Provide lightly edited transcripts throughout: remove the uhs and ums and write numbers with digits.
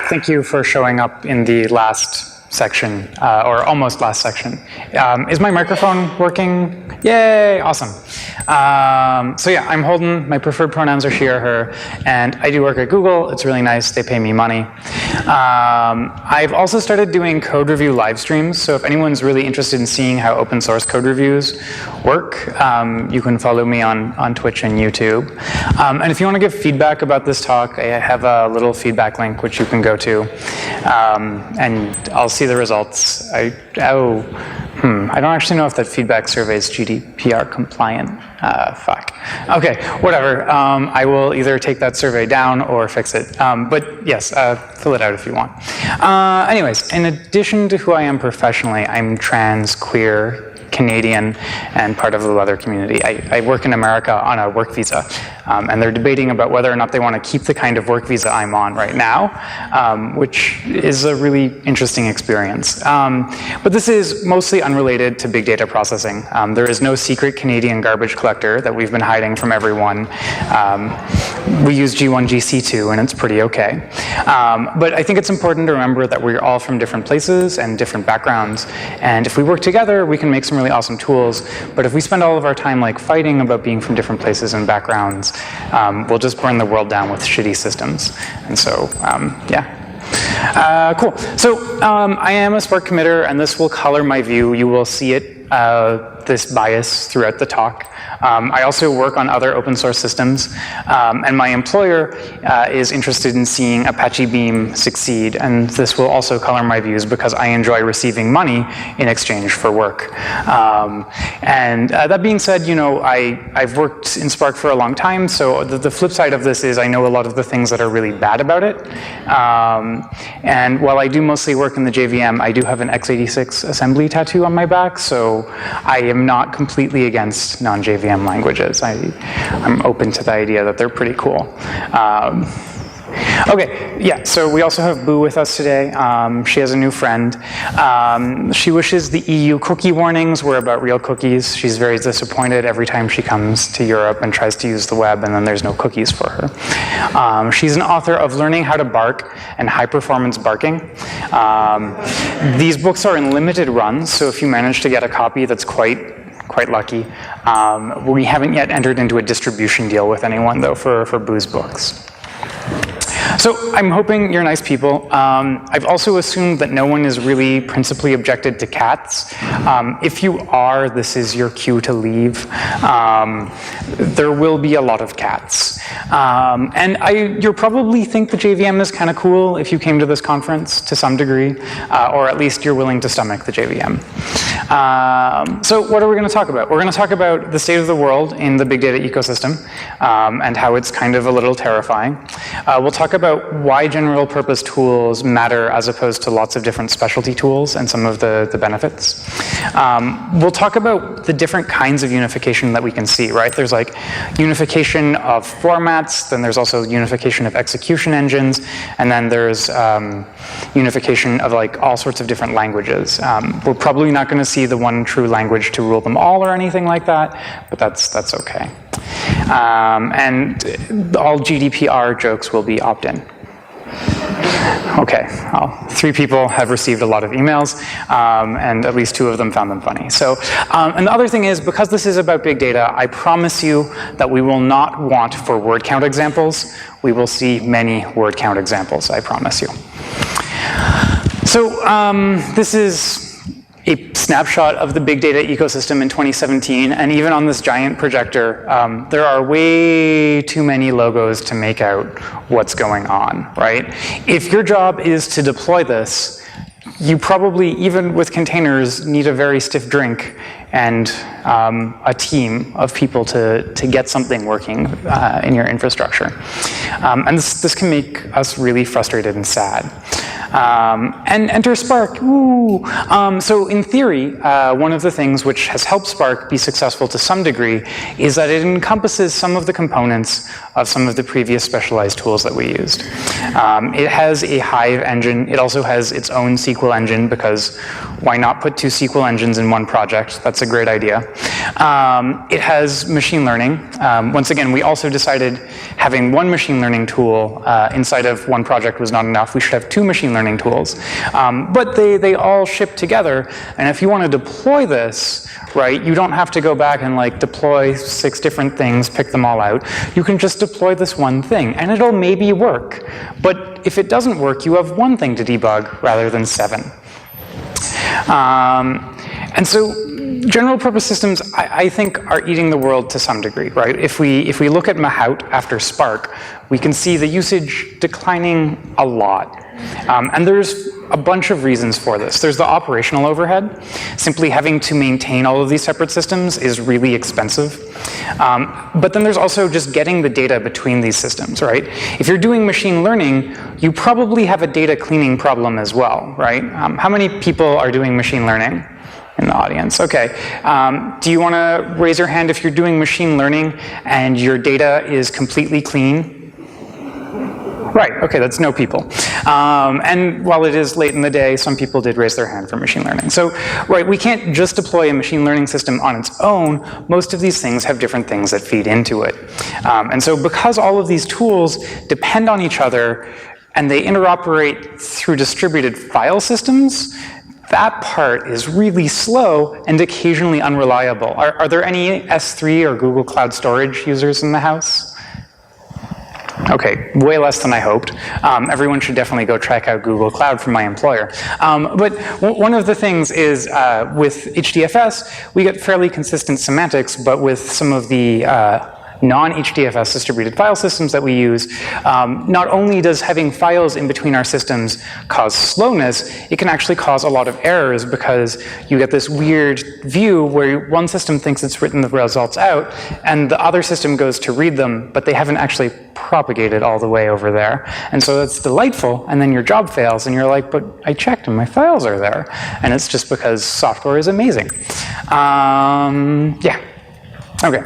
Thank you for showing up in the last section, or almost last section. Is my microphone working? Yay, awesome. So yeah, I'm Holden. My preferred pronouns are she or her, and I do work at Google. It's really nice. They pay me money. I've also started doing code review live streams, so if anyone's really interested in seeing how open source code reviews work, you can follow me on Twitch and YouTube. And if you want to give feedback about this talk, I have a little feedback link which you can go to, and I'll see the results. I don't actually know if that feedback survey is GDPR compliant. Fuck. Okay, whatever. I will either take that survey down or fix it. But yes, fill it out if you want. Anyways, in addition to who I am professionally, I'm trans, queer, Canadian, and part of the leather community. I work in America on a work visa, and they're debating about whether or not they want to keep the kind of work visa I'm on right now, which is a really interesting experience. But this is mostly unrelated to big data processing. There is no secret Canadian garbage collector that we've been hiding from everyone. We use G1, GC2, and it's pretty okay. But I think it's important to remember that we're all from different places and different backgrounds, and if we work together, we can make some really awesome tools. But if we spend all of our time like fighting about being from different places and backgrounds, we'll just burn the world down with shitty systems. And so, yeah. Cool. So I am a Spark committer, and this will color my view. You will see it, this bias throughout the talk. I also work on other open source systems, and my employer is interested in seeing Apache Beam succeed, and this will also color my views because I enjoy receiving money in exchange for work. And that being said, you know, I've worked in Spark for a long time, so the flip side of this is I know a lot of the things that are really bad about it. And while I do mostly work in the JVM, I do have an x86 assembly tattoo on my back, so I am not completely against non-JVM languages. I'm open to the idea that they're pretty cool. Okay, yeah, so we also have Boo with us today. She has a new friend. She wishes the EU cookie warnings were about real cookies. She's very disappointed every time she comes to Europe and tries to use the web, and then there's no cookies for her. She's an author of Learning How to Bark and High Performance Barking. These books are in limited runs, so if you manage to get a copy, that's quite lucky. We haven't yet entered into a distribution deal with anyone, though, for Boo's books. So I'm hoping you're nice people. I've also assumed that no one is really principally objected to cats. If you are, this is your cue to leave. There will be a lot of cats. And you'll probably think the JVM is kind of cool if you came to this conference to some degree, or at least you're willing to stomach the JVM. So what are we going to talk about? We're going to talk about the state of the world in the big data ecosystem, and how it's kind of a little terrifying. We'll talk about why general purpose tools matter as opposed to lots of different specialty tools and some of the benefits. We'll talk about the different kinds of unification that we can see, right? There's like unification of formats, then there's also unification of execution engines, and then there's unification of like all sorts of different languages. We're probably not going to see the one true language to rule them all or anything like that, but that's okay. And all GDPR jokes will be opt-in. Okay, well, 3 people have received a lot of emails, and at least 2 of them found them funny. So, and the other thing is, because this is about big data, I promise you that we will not want for word count examples. We will see many word count examples, I promise you. So, this is a snapshot of the big data ecosystem in 2017, and even on this giant projector, there are way too many logos to make out what's going on, right? If your job is to deploy this, you probably, even with containers, need a very stiff drink and a team of people to get something working in your infrastructure. And this can make us really frustrated and sad. And enter Spark, ooh. So in theory, one of the things which has helped Spark be successful to some degree is that it encompasses some of the components of some of the previous specialized tools that we used. It has a Hive engine. It also has its own SQL engine, because why not put two SQL engines in one project? That's a great idea. It has machine learning. Once again, we also decided having one machine learning tool inside of one project was not enough. We should have two machine learning tools. But they all ship together, and if you want to deploy this, right, you don't have to go back and like deploy 6 different things, pick them all out. You can just deploy this one thing, and it'll maybe work. But if it doesn't work, you have one thing to debug rather than 7. And so general purpose systems, I think, are eating the world to some degree, right? If we look at Mahout after Spark, we can see the usage declining a lot. And there's a bunch of reasons for this. There's the operational overhead. Simply having to maintain all of these separate systems is really expensive. But then there's also just getting the data between these systems, right? If you're doing machine learning, you probably have a data cleaning problem as well, right? How many people are doing machine learning in the audience? Okay. Do you want to raise your hand if you're doing machine learning and your data is completely clean? Right, okay, that's no people. And while it is late in the day, some people did raise their hand for machine learning. So, right, we can't just deploy a machine learning system on its own. Most of these things have different things that feed into it. And so because all of these tools depend on each other and they interoperate through distributed file systems, that part is really slow and occasionally unreliable. Are there any S3 or Google Cloud Storage users in the house? Okay, way less than I hoped. Everyone should definitely go check out Google Cloud from my employer. But one of the things is with HDFS, we get fairly consistent semantics, but with some of the non-HDFS distributed file systems that we use, not only does having files in between our systems cause slowness, it can actually cause a lot of errors, because you get this weird view where one system thinks it's written the results out, and the other system goes to read them, but they haven't actually propagated all the way over there. And so it's delightful, and then your job fails, and you're like, but I checked and my files are there. And it's just because software is amazing. Yeah. Okay.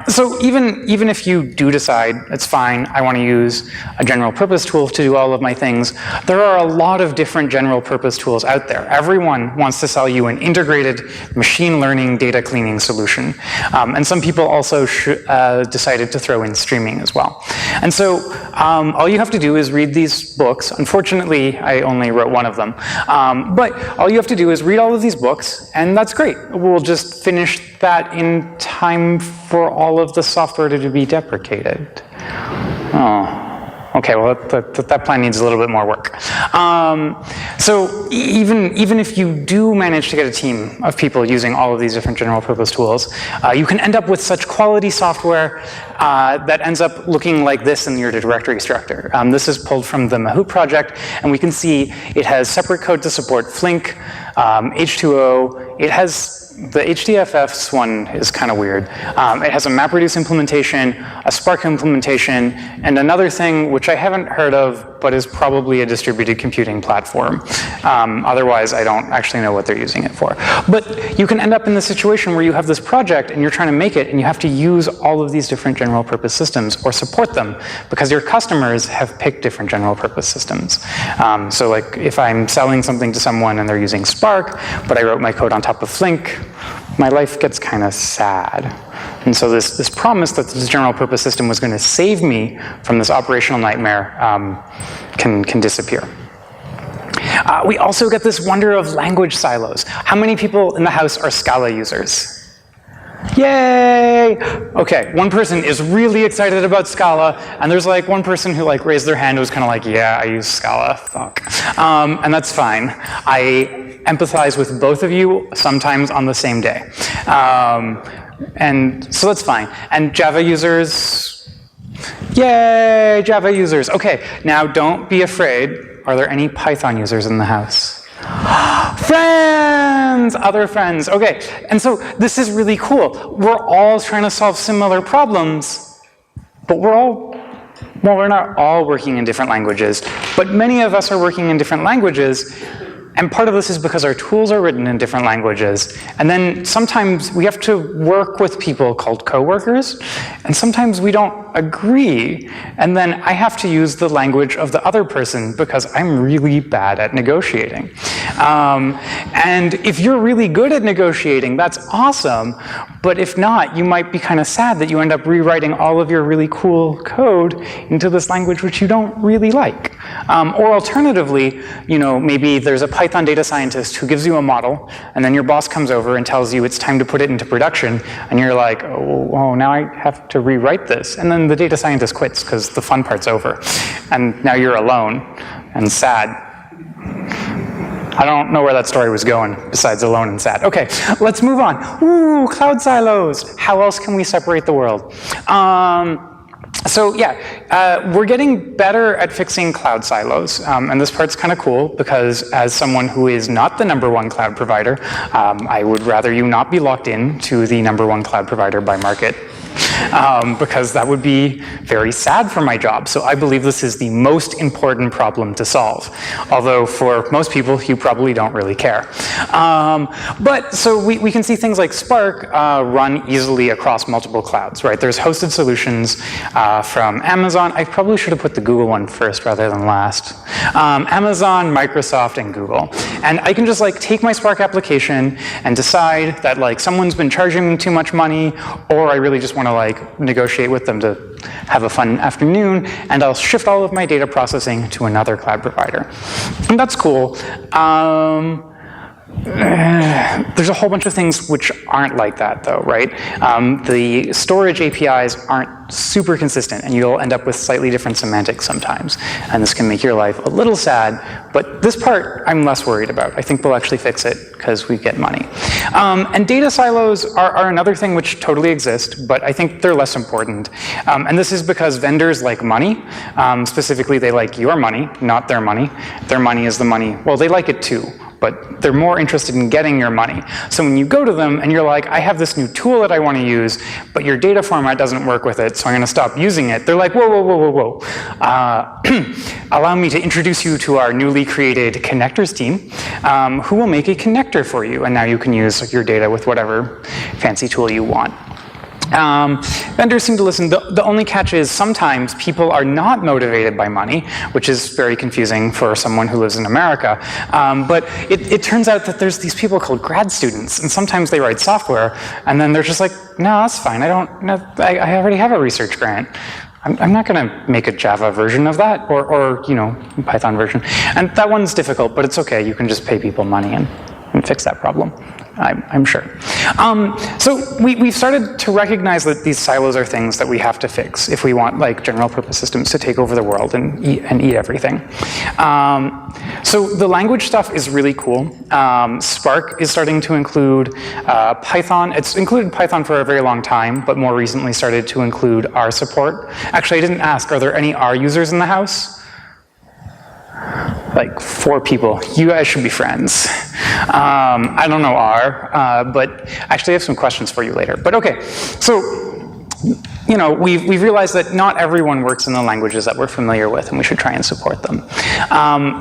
So even if you do decide, it's fine, I want to use a general purpose tool to do all of my things, there are a lot of different general purpose tools out there. Everyone wants to sell you an integrated machine learning data cleaning solution. And some people also decided to throw in streaming as well. And so all you have to do is read these books. Unfortunately, I only wrote one of them. But all you have to do is read all of these books, and that's great. We'll just finish that in time for all of the software to be deprecated. Oh, okay, well, that plan needs a little bit more work. So even if you do manage to get a team of people using all of these different general purpose tools, you can end up with such quality software that ends up looking like this in your directory structure. This is pulled from the Mahout project, and we can see it has separate code to support Flink, H2O. It has the HDFS one is kind of weird. It has a MapReduce implementation, a Spark implementation, and another thing which I haven't heard of, but is probably a distributed computing platform. Otherwise, I don't actually know what they're using it for. But you can end up in the situation where you have this project and you're trying to make it, and you have to use all of these different general purpose systems or support them, because your customers have picked different general purpose systems. So like if I'm selling something to someone and they're using Spark, but I wrote my code on top of Flink, my life gets kind of sad. And so this promise that this general purpose system was going to save me from this operational nightmare can disappear. We also get this wonder of language silos. How many people in the house are Scala users? Yay! Okay, one person is really excited about Scala, and there's like one person who like raised their hand who was kind of like, yeah, I use Scala, fuck. And that's fine. I empathize with both of you sometimes on the same day. And so that's fine. And Java users, yay, Java users. Okay, now don't be afraid. Are there any Python users in the house? Friends, other friends. Okay, and so this is really cool. We're all trying to solve similar problems, but we're all Well, we're not all working in different languages, but many of us are working in different languages. And part of this is because our tools are written in different languages. And then sometimes we have to work with people called coworkers, and sometimes we don't agree. And then I have to use the language of the other person because I'm really bad at negotiating. And if you're really good at negotiating, that's awesome. But if not, you might be kind of sad that you end up rewriting all of your really cool code into this language which you don't really like. Or alternatively, you know, maybe there's a Python data scientist who gives you a model, and then your boss comes over and tells you it's time to put it into production, and you're like, oh, now I have to rewrite this. And then the data scientist quits because the fun part's over. And now you're alone and sad. I don't know where that story was going, besides alone and sad. Okay, let's move on. Ooh, cloud silos. How else can we separate the world? So yeah, we're getting better at fixing cloud silos, and this part's kind of cool because as someone who is not the #1 cloud provider, I would rather you not be locked in to the #1 cloud provider by market. Because that would be very sad for my job. So I believe this is the most important problem to solve. Although for most people, you probably don't really care. But so we can see things like Spark run easily across multiple clouds, right? There's hosted solutions from Amazon. I probably should have put the Google one first rather than last. Amazon, Microsoft, and Google. And I can just like take my Spark application and decide that like someone's been charging me too much money, or I really just want to like negotiate with them to have a fun afternoon, and I'll shift all of my data processing to another cloud provider. And that's cool. There's a whole bunch of things which aren't like that though, right? The storage APIs aren't super consistent, and you'll end up with slightly different semantics sometimes. And this can make your life a little sad, but this part I'm less worried about. I think we'll actually fix it because we get money. And data silos are another thing which totally exist, but I think they're less important. And this is because vendors like money. Specifically, they like your money, not their money. Their money is the money. Well, they like it too, but they're more interested in getting your money. So when you go to them and you're like, I have this new tool that I want to use, but your data format doesn't work with it, so I'm going to stop using it. They're like, whoa, whoa, whoa, whoa, whoa. Allow me to introduce you to our newly created connectors team, who will make a connector for you. And now you can use your data with whatever fancy tool you want. Vendors seem to listen. The only catch is sometimes people are not motivated by money, which is very confusing for someone who lives in America. But it turns out that there's these people called grad students, and sometimes they write software, and then they're just like, no, that's fine. I already have a research grant. I'm not going to make a Java version of that, or you know, Python version. And that one's difficult, but it's okay. You can just pay people money and fix that problem. I'm sure. So we've started to recognize that these silos are things that we have to fix if we want like general purpose systems to take over the world and eat everything. So the language stuff is really cool. Spark is starting to include Python. It's included Python for a very long time, but more recently started to include R support. Actually, I didn't ask, are there any R users in the house? Like 4 people. You guys should be friends. I don't know R, but actually I have some questions for you later. But okay, so you know, we've realized that not everyone works in the languages that we're familiar with, and we should try and support them.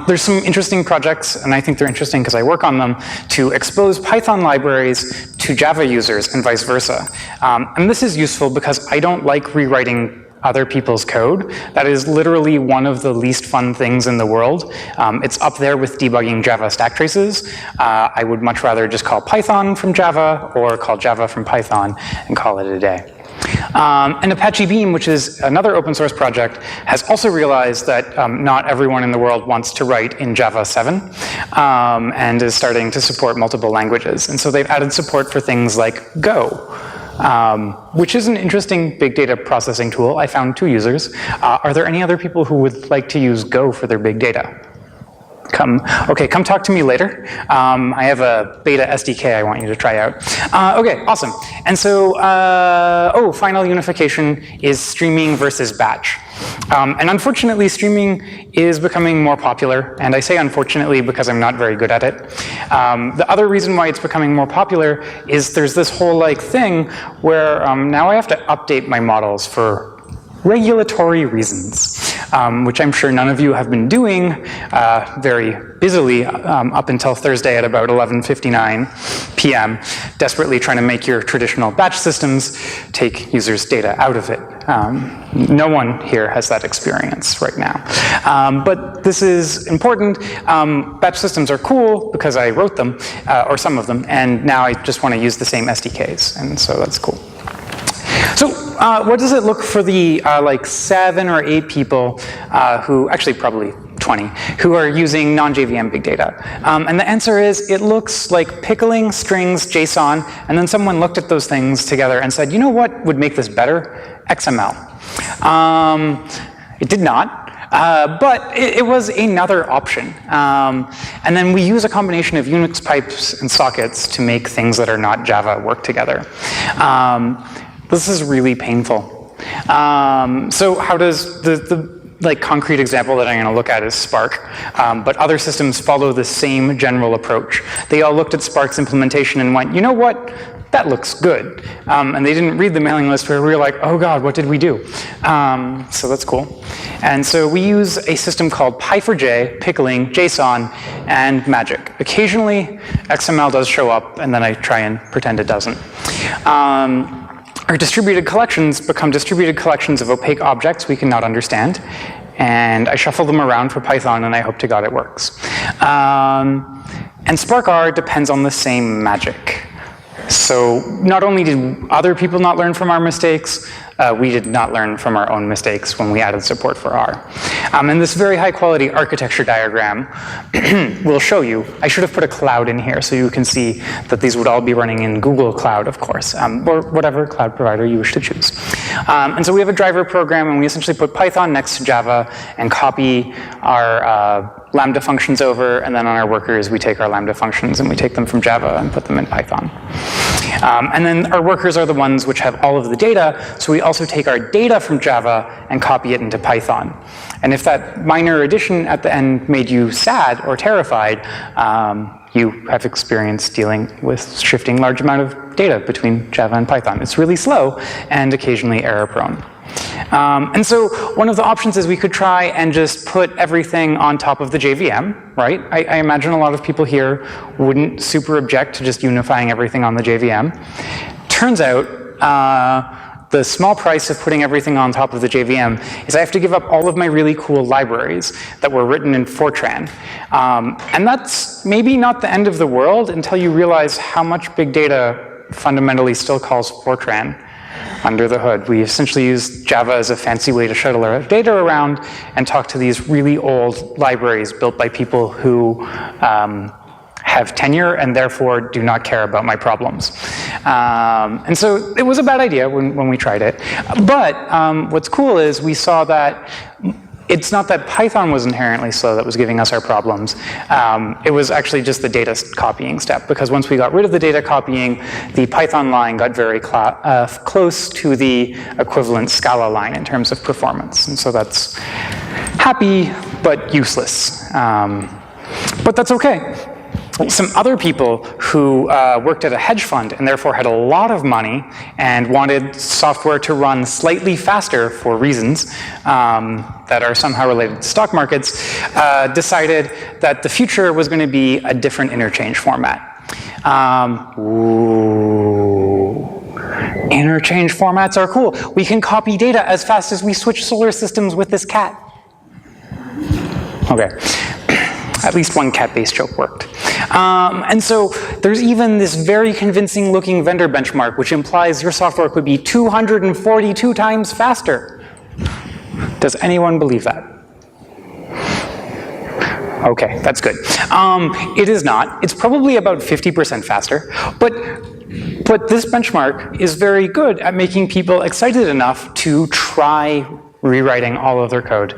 There's some interesting projects, and I think they're interesting because I work on them, to expose Python libraries to Java users and vice versa. And this is useful because I don't like rewriting other people's code. That is literally one of the least fun things in the world. It's up there with debugging Java stack traces. I would much rather just call Python from Java or call Java from Python and call it a day. And Apache Beam, which is another open source project, has also realized that not everyone in the world wants to write in Java 7 and is starting to support multiple languages. And so they've added support for things like Go. Which is an interesting big data processing tool. I found 2 users. Are there any other people who would like to use Go for their big data? Come talk to me later. I have a beta SDK I want you to try out. Okay, awesome. And so, final unification is streaming versus batch. And unfortunately, streaming is becoming more popular, and I say unfortunately because I'm not very good at it. The other reason why it's becoming more popular is there's this whole like thing where now I have to update my models for regulatory reasons, which I'm sure none of you have been doing very busily up until Thursday at about 11:59 p.m., desperately trying to make your traditional batch systems take users' data out of it. No one here has that experience right now. But this is important. Batch systems are cool because I wrote them, or some of them, and now I just want to use the same SDKs, and so that's cool. So what does it look for the like 7 or 8 people who, actually probably 20, who are using non-JVM big data? And the answer is, it looks like pickling strings JSON, and then someone looked at those things together and said, you know what would make this better? XML. It did not. But it was another option. And then we use a combination of Unix pipes and sockets to make things that are not Java work together. This is really painful. So how does the like concrete example that I'm going to look at is Spark, but other systems follow the same general approach. They all looked at Spark's implementation and went, you know what? That looks good. And they didn't read the mailing list where we were like, oh God, what did we do? So that's cool. And so we use a system called Py4j, pickling, JSON, and magic. Occasionally, XML does show up, and then I try and pretend it doesn't. Our distributed collections become distributed collections of opaque objects we cannot understand. And I shuffle them around for Python, and I hope to God it works. And Spark R depends on the same magic. So not only did other people not learn from our mistakes, we did not learn from our own mistakes when we added support for R. And this very high quality architecture diagram will show you. I should have put a cloud in here so you can see that these would all be running in Google Cloud, of course, or whatever cloud provider you wish to choose. And so we have a driver program, and we essentially put Python next to Java and copy our Lambda functions over, and then on our workers we take our Lambda functions and we take them from Java and put them in Python. And then our workers are the ones which have all of the data, so we also take our data from Java and copy it into Python. And if that minor addition at the end made you sad or terrified, you have experience dealing with shifting large amount of data between Java and Python. It's really slow and occasionally error prone. And so one of the options is we could try and just put everything on top of the JVM, right? I imagine a lot of people here wouldn't super object to just unifying everything on the JVM. Turns out, the small price of putting everything on top of the JVM is I have to give up all of my really cool libraries that were written in Fortran. And that's maybe not the end of the world until you realize how much big data fundamentally still calls Fortran under the hood. We essentially use Java as a fancy way to shuttle our data around and talk to these really old libraries built by people who have tenure and therefore do not care about my problems. And so it was a bad idea when we tried it. But what's cool is we saw that it's not that Python was inherently slow that was giving us our problems. It was actually just the data copying step, because once we got rid of the data copying, the Python line got very close to the equivalent Scala line in terms of performance. And so that's happy, but useless. But that's okay. Some other people who worked at a hedge fund and therefore had a lot of money and wanted software to run slightly faster for reasons that are somehow related to stock markets, decided that the future was going to be a different interchange format. Interchange formats are cool. We can copy data as fast as we switch solar systems with this cat. Okay. At least one cat-based joke worked. And so there's even this very convincing looking vendor benchmark, which implies your software could be 242 times faster. Does anyone believe that? Okay, that's good. It is not. It's probably about 50% faster, but this benchmark is very good at making people excited enough to try rewriting all of their code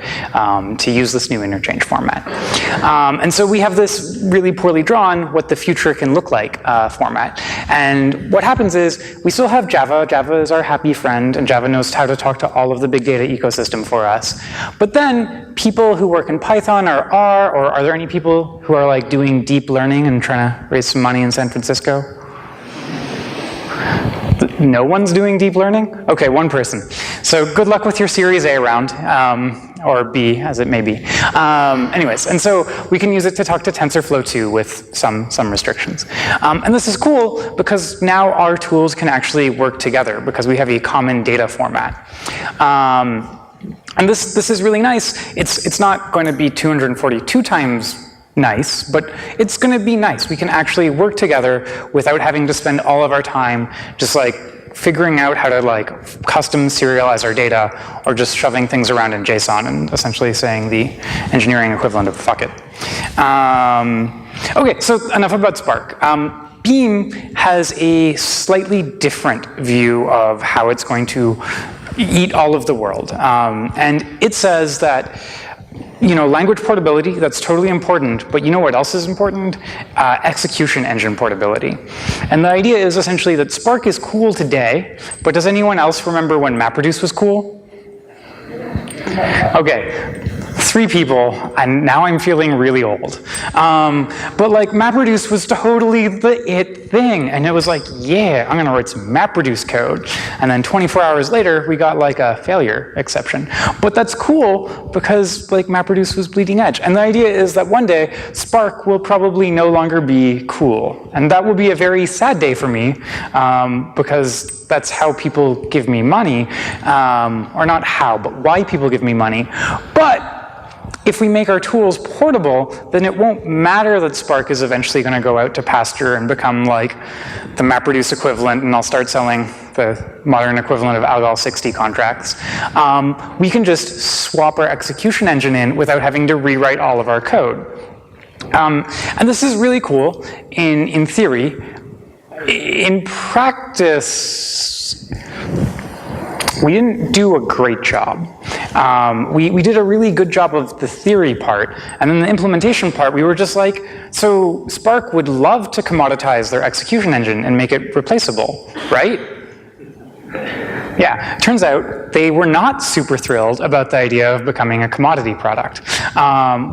to use this new interchange format. And so we have this really poorly drawn what the future can look like format. And what happens is we still have Java. Java is our happy friend, and Java knows how to talk to all of the big data ecosystem for us. But then people who work in Python or R, or are there any people who are like doing deep learning and trying to raise some money in San Francisco? No one's doing deep learning? Okay, one person. So good luck with your Series A round, or B, as it may be. Anyways, and so we can use it to talk to TensorFlow 2 with some restrictions. And this is cool because now our tools can actually work together because we have a common data format. And this is really nice. It's not going to be 242 times nice, but it's going to be nice. We can actually work together without having to spend all of our time just like figuring out how to like custom serialize our data or just shoving things around in JSON and essentially saying the engineering equivalent of fuck it. Okay, so enough about Spark. Beam has a slightly different view of how it's going to eat all of the world. And it says that, you know, language portability, that's totally important, but you know what else is important? Execution engine portability. And the idea is essentially that Spark is cool today, but does anyone else remember when MapReduce was cool? Okay. 3 people, and now I'm feeling really old. But like MapReduce was totally the it thing, and it was like, yeah, I'm gonna write some MapReduce code. And then 24 hours later, we got like a failure exception. But that's cool because like MapReduce was bleeding edge. And the idea is that one day, Spark will probably no longer be cool. And that will be a very sad day for me, because that's how people give me money, or not how, but why people give me money. But if we make our tools portable, then it won't matter that Spark is eventually going to go out to pasture and become like the MapReduce equivalent, and I'll start selling the modern equivalent of Algol 60 contracts. We can just swap our execution engine in without having to rewrite all of our code. And this is really cool in theory. In practice, we didn't do a great job. We did a really good job of the theory part, and then the implementation part, we were just like, so Spark would love to commoditize their execution engine and make it replaceable, right? Yeah, turns out they were not super thrilled about the idea of becoming a commodity product,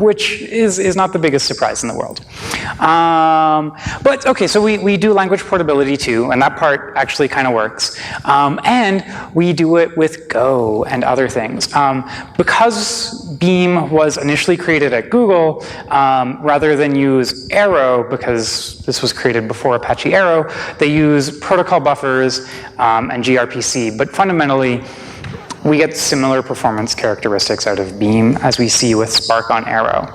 which is not the biggest surprise in the world. But okay, so we do language portability too, and that part actually kind of works. And we do it with Go and other things. Because Beam was initially created at Google, rather than use Arrow, because this was created before Apache Arrow, they use protocol buffers and gRPC. But fundamentally, we get similar performance characteristics out of Beam as we see with Spark on Arrow.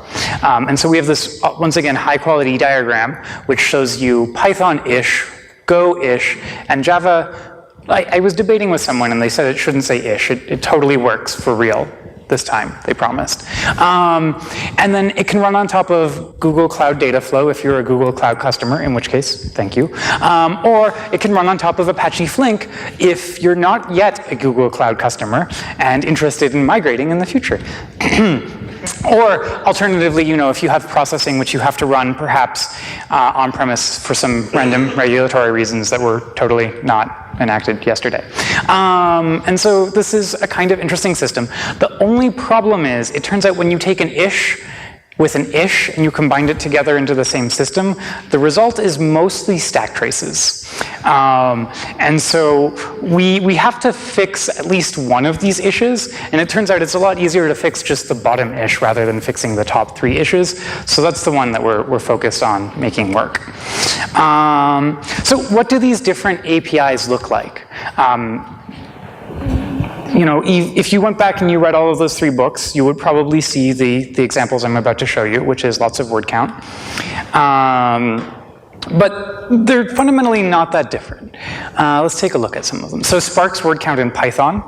And so we have this, once again, high-quality diagram, which shows you Python-ish, Go-ish, and Java. I was debating with someone, and they said it shouldn't say ish. It totally works for real. This time, they promised. And then it can run on top of Google Cloud Dataflow if you're a Google Cloud customer, in which case, thank you. Or it can run on top of Apache Flink if you're not yet a Google Cloud customer and interested in migrating in the future. Or alternatively, you know, if you have processing which you have to run perhaps on-premise for some random regulatory reasons that were totally not enacted yesterday. And so this is a kind of interesting system. The only problem is, it turns out when you take an ish with an ish and you combine it together into the same system, the result is mostly stack traces. And so we have to fix at least one of these ishes, and it turns out it's a lot easier to fix just the bottom ish rather than fixing the top 3 ishes. So that's the one that we're focused on making work. So what do these different APIs look like? You know, if you went back and you read all of those 3 books, you would probably see the examples I'm about to show you, which is lots of word count. But they're fundamentally not that different. Let's take a look at some of them. So Spark's word count in Python.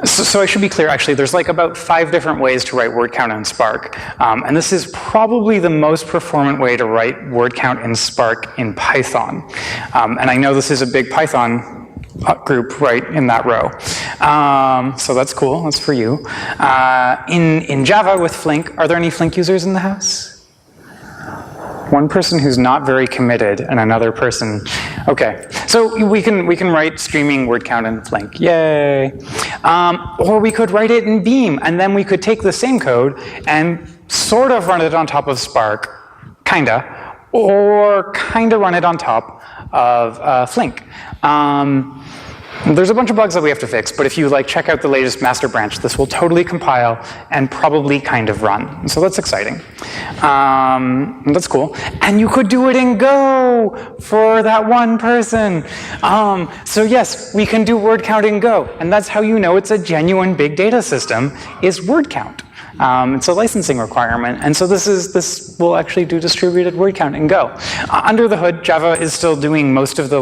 So I should be clear, actually, there's like about 5 different ways to write word count in Spark. And this is probably the most performant way to write word count in Spark in Python. And I know this is a big Python group right in that row. So that's cool, that's for you. In Java with Flink, are there any Flink users in the house? One person who's not very committed and another person, okay. So we can write streaming word count in Flink, yay. Or we could write it in Beam, and then we could take the same code and sort of run it on top of Spark, kinda, or kinda run it on top of Flink. There's a bunch of bugs that we have to fix, but if you check out the latest master branch, this will totally compile and probably kind of run. So that's exciting. That's cool. And you could do it in Go for that one person. So yes, we can do word count in Go, and that's how you know it's a genuine big data system, is word count. It's a licensing requirement, and so this will actually do distributed word count in Go. Under the hood, Java is still doing most of the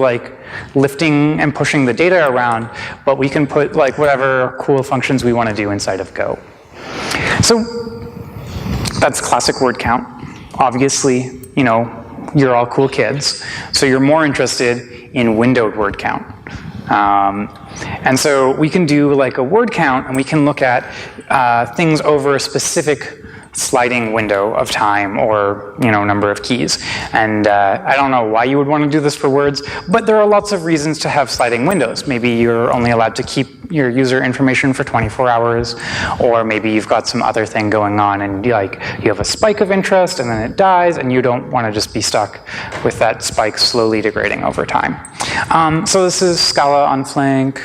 lifting and pushing the data around, but we can put whatever cool functions we want to do inside of Go. So that's classic word count. Obviously, you're all cool kids, so you're more interested in windowed word count. And so we can do a word count, and we can look at things over a specific sliding window of time or number of keys. And I don't know why you would want to do this for words, but there are lots of reasons to have sliding windows. Maybe you're only allowed to keep your user information for 24 hours, or maybe you've got some other thing going on and you have a spike of interest and then it dies, and you don't want to just be stuck with that spike slowly degrading over time. So this is Scala on Flink.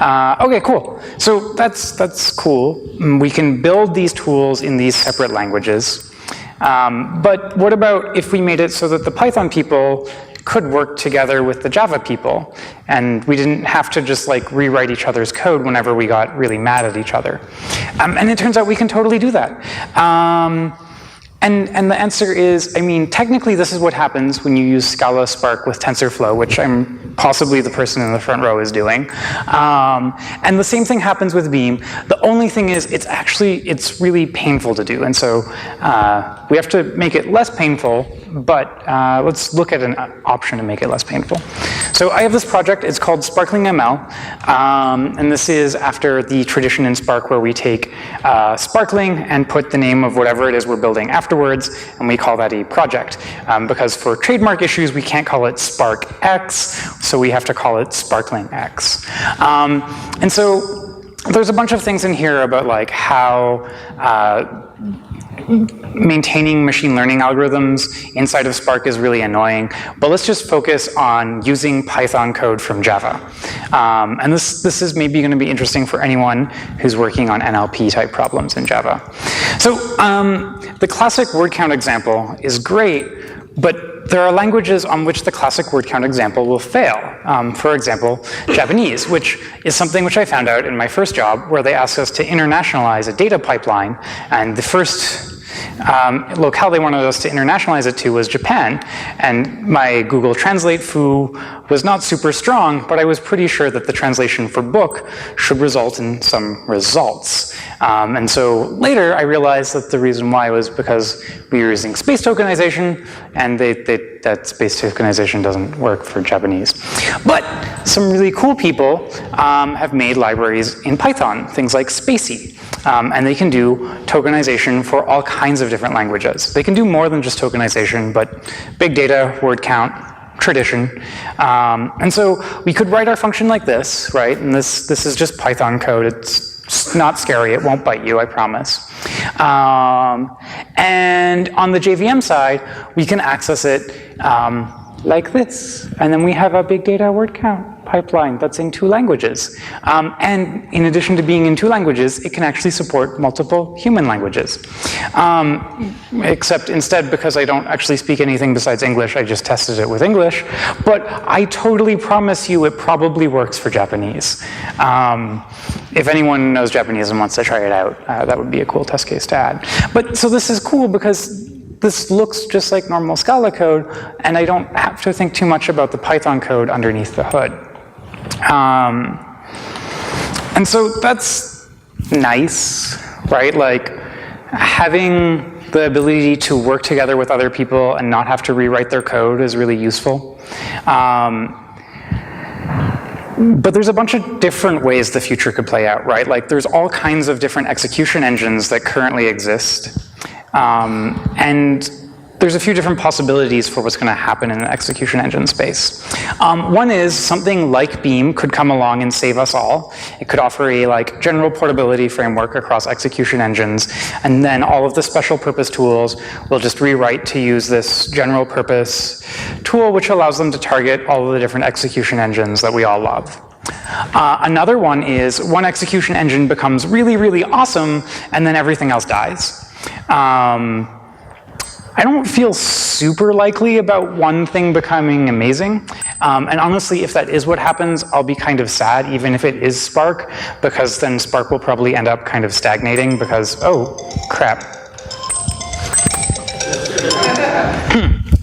Okay, cool. So that's cool. We can build these tools in these separate languages. But what about if we made it so that the Python people could work together with the Java people, and we didn't have to just rewrite each other's code whenever we got really mad at each other? And it turns out we can totally do that. And the answer is, technically this is what happens when you use Scala Spark with TensorFlow, which I'm possibly the person in the front row is doing. And the same thing happens with Beam. The only thing is, it's really painful to do. And so we have to make it less painful, but let's look at an option to make it less painful. So I have this project, it's called Sparkling ML. And this is after the tradition in Spark where we take Sparkling and put the name of whatever it is we're building afterwards, and we call that a project. Because for trademark issues, we can't call it Spark X, so we have to call it Sparkling X. And so there's a bunch of things in here about how maintaining machine learning algorithms inside of Spark is really annoying, but let's just focus on using Python code from Java. And this is maybe going to be interesting for anyone who's working on NLP type problems in Java. So the classic word count example is great, but there are languages on which the classic word count example will fail. For example, Japanese, which is something which I found out in my first job, where they asked us to internationalize a data pipeline, and the first locale they wanted us to internationalize it to was Japan, and my Google Translate foo was not super strong, but I was pretty sure that the translation for book should result in some results. And so later I realized that the reason why was because we were using space tokenization, and that space tokenization doesn't work for Japanese. But some really cool people have made libraries in Python, things like Spacey. And they can do tokenization for all kinds of different languages. They can do more than just tokenization, but big data, word count, tradition. And so we could write our function like this, right? And this is just Python code. It's not scary. It won't bite you, I promise. And on the JVM side, we can access it like this. And then we have a big data word count pipeline that's in 2 languages. And in addition to being in 2 languages, it can actually support multiple human languages. Except instead, because I don't actually speak anything besides English, I just tested it with English. But I totally promise you it probably works for Japanese. If anyone knows Japanese and wants to try it out, that would be a cool test case to add. But so this is cool because this looks just like normal Scala code, and I don't have to think too much about the Python code underneath the hood. And so that's nice, right? Having the ability to work together with other people and not have to rewrite their code is really useful. But there's a bunch of different ways the future could play out, right? There's all kinds of different execution engines that currently exist. And there's a few different possibilities for what's going to happen in the execution engine space. One is something like Beam could come along and save us all. It could offer a general portability framework across execution engines, and then all of the special purpose tools will just rewrite to use this general purpose tool, which allows them to target all of the different execution engines that we all love. Another one is one execution engine becomes really, really awesome, and then everything else dies. I don't feel super likely about one thing becoming amazing. And honestly, if that is what happens, I'll be kind of sad, even if it is Spark, because then Spark will probably end up kind of stagnating because, oh, crap.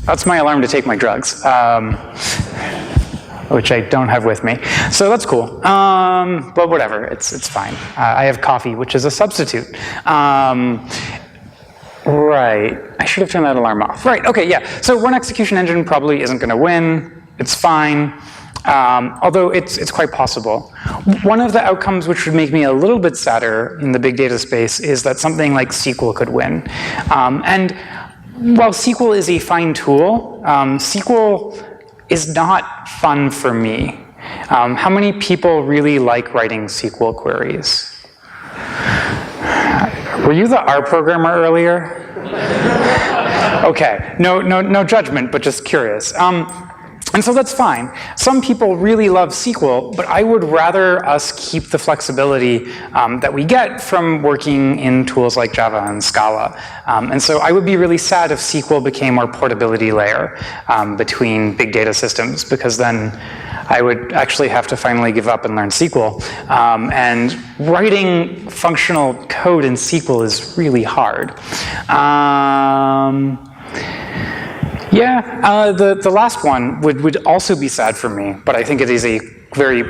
That's my alarm to take my drugs, which I don't have with me. So that's cool. But whatever, it's fine. I have coffee, which is a substitute. Right, I should have turned that alarm off. Right, okay, yeah. So one execution engine probably isn't gonna win. It's fine, although it's quite possible. One of the outcomes which would make me a little bit sadder in the big data space is that something like SQL could win. And while SQL is a fine tool, SQL is not fun for me. How many people really like writing SQL queries? Were you the R programmer earlier? Okay, no judgment, but just curious. And so that's fine. Some people really love SQL, but I would rather us keep the flexibility that we get from working in tools like Java and Scala. And so I would be really sad if SQL became our portability layer between big data systems, because then I would actually have to finally give up and learn SQL. And writing functional code in SQL is really hard. The last one would also be sad for me, but I think it is a very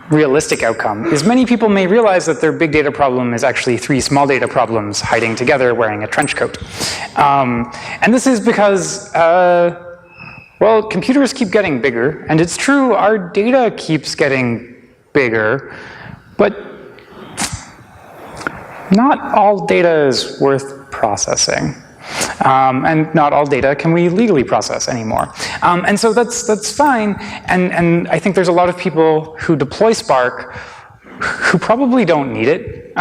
realistic outcome, is many people may realize that their big data problem is actually 3 small data problems hiding together wearing a trench coat. And this is because, well, computers keep getting bigger, and it's true, our data keeps getting bigger, but not all data is worth processing. And not all data can we legally process anymore. And so that's fine, and I think there's a lot of people who deploy Spark who probably don't need it.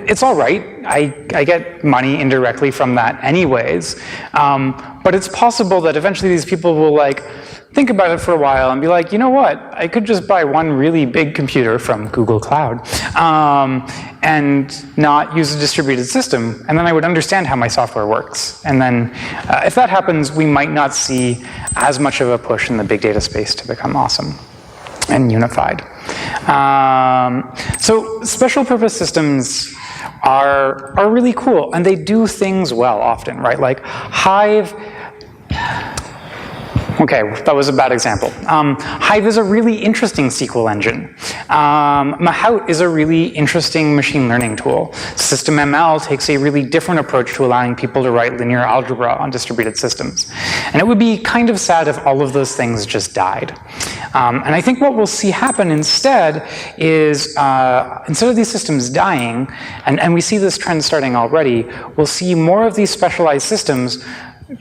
It's all right. I get money indirectly from that anyways. But it's possible that eventually these people will like think about it for a while and be like, you know what? I could just buy one really big computer from Google Cloud and not use a distributed system, and then I would understand how my software works. And then if that happens, we might not see as much of a push in the big data space to become awesome and unified. So special purpose systems are really cool, and they do things well often, right? Like Hive. Okay, that was a bad example. Hive is a really interesting SQL engine. Mahout is a really interesting machine learning tool. SystemML takes a really different approach to allowing people to write linear algebra on distributed systems. And it would be kind of sad if all of those things just died. And I think what we'll see happen instead is, instead of these systems dying, and we see this trend starting already, we'll see more of these specialized systems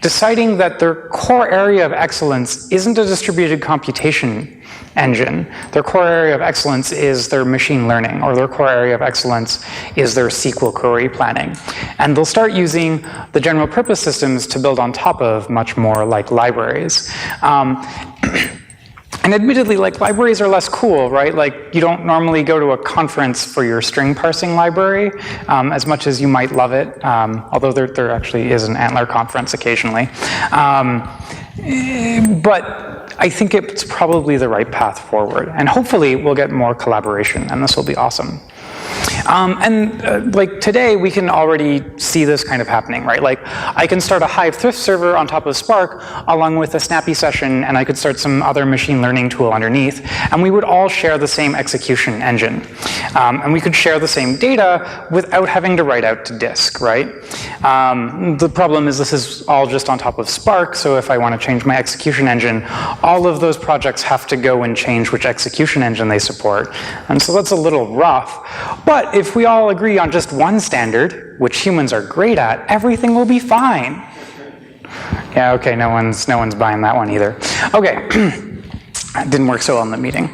deciding that their core area of excellence isn't a distributed computation engine. Their core area of excellence is their machine learning, or their core area of excellence is their SQL query planning. And they'll start using the general purpose systems to build on top of much more like libraries. And admittedly, like, libraries are less cool, right? Like, you don't normally go to a conference for your string parsing library, as much as you might love it, although there actually is an Antler conference occasionally. But I think it's probably the right path forward. And hopefully we'll get more collaboration, and this will be awesome. Like today, we can already see this kind of happening, right? Like, I can start a Hive thrift server on top of Spark along with a Snappy session, and I could start some other machine learning tool underneath, and we would all share the same execution engine. And we could share the same data without having to write out to disk, right? The problem is this is all just on top of Spark, so if I want to change my execution engine, all of those projects have to go and change which execution engine they support. And so that's a little rough. But if we all agree on just one standard, which humans are great at, everything will be fine. Yeah, okay, no one's buying that one either. Okay, it didn't work so well in the meeting.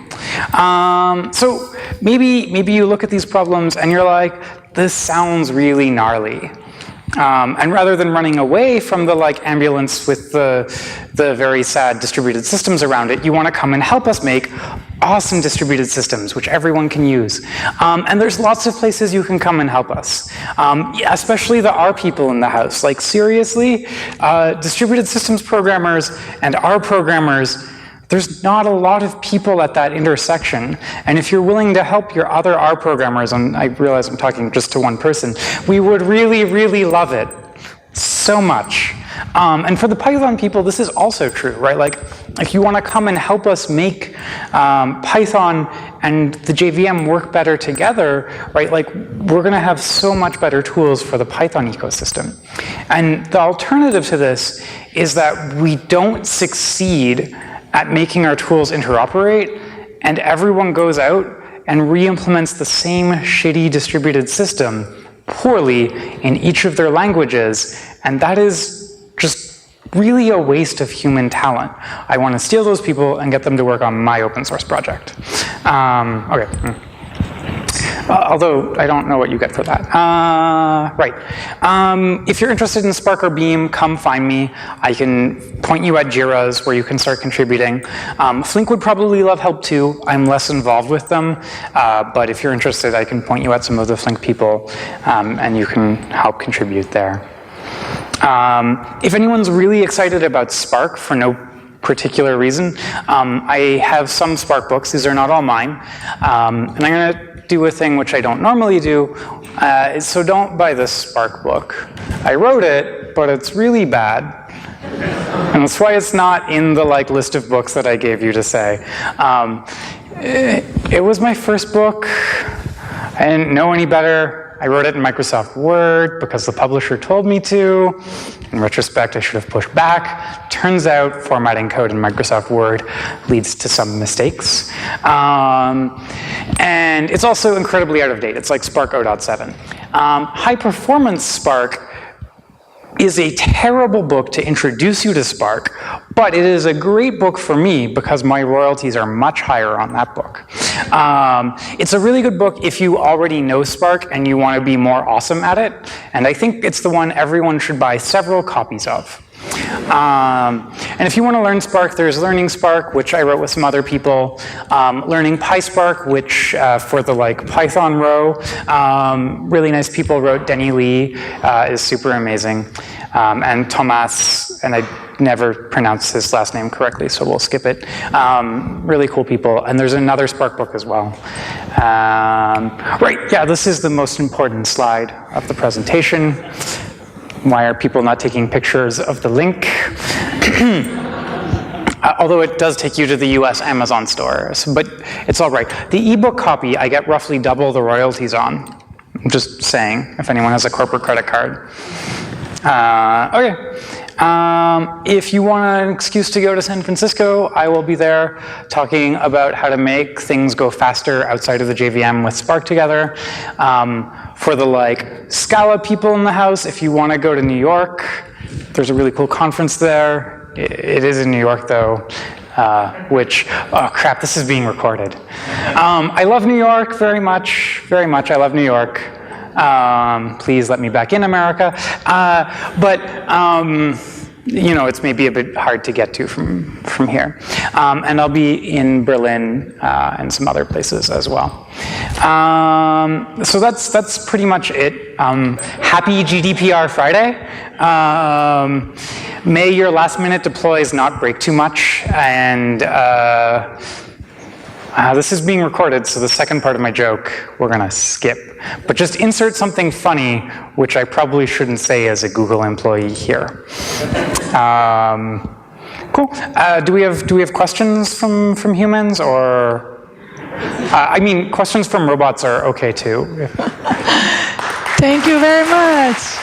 So maybe you look at these problems and you're like, this sounds really gnarly. And rather than running away from the like ambulance with the very sad distributed systems around it, you want to come and help us make awesome distributed systems, which everyone can use. And there's lots of places you can come and help us, especially the R people in the house. Like, seriously, distributed systems programmers and R programmers, there's not a lot of people at that intersection. And if you're willing to help your other R programmers, and I realize I'm talking just to one person, we would really, really love it so much. And for the Python people, this is also true, right? Like, if you want to come and help us make Python and the JVM work better together, right? Like, we're going to have so much better tools for the Python ecosystem. And the alternative to this is that we don't succeed at making our tools interoperate, and everyone goes out and re-implements the same shitty distributed system poorly in each of their languages, and that is just really a waste of human talent. I want to steal those people and get them to work on my open source project. Okay. Although I don't know what you get for that. Right. If you're interested in Spark or Beam, come find me. I can point you at Jira's where you can start contributing. Flink would probably love help too. I'm less involved with them. But if you're interested, I can point you at some of the Flink people and you can help contribute there. If anyone's really excited about Spark for no particular reason, I have some Spark books. These are not all mine. And I'm going to do a thing which I don't normally do. So don't buy this Spark book. I wrote it, but it's really bad. And that's why it's not in the list of books that I gave you to say. It was my first book. I didn't know any better. I wrote it in Microsoft Word because the publisher told me to. In retrospect, I should have pushed back. Turns out formatting code in Microsoft Word leads to some mistakes. And it's also incredibly out of date. It's like Spark 0.7. High Performance Spark is a terrible book to introduce you to Spark, but it is a great book for me because my royalties are much higher on that book. It's a really good book if you already know Spark and you want to be more awesome at it, and I think it's the one everyone should buy several copies of. And if you want to learn Spark, there's Learning Spark, which I wrote with some other people. Learning PySpark, which for the Python row, really nice people wrote. Denny Lee is super amazing. And Thomas, and I never pronounced his last name correctly, so we'll skip it. Really cool people. And there's another Spark book as well. Right, yeah, this is the most important slide of the presentation. Why are people not taking pictures of the link? Although it does take you to the US Amazon store, but it's all right. The ebook copy, I get roughly double the royalties on. I'm just saying, if anyone has a corporate credit card. Okay. If you want an excuse to go to San Francisco, I will be there talking about how to make things go faster outside of the JVM with Spark together. For the Scala people in the house, if you want to go to New York, there's a really cool conference there. It is in New York though, which, oh crap, this is being recorded. I love New York very much, very much. I love New York. Please let me back in America. You know, it's maybe a bit hard to get to from here. And I'll be in Berlin and some other places as well. So that's pretty much it. Happy GDPR Friday. May your last minute deploys not break too much. And this is being recorded, so the second part of my joke we're going to skip. But just insert something funny, which I probably shouldn't say as a Google employee here. Cool. Do we have questions from humans, or I mean, questions from robots are okay too. Thank you very much.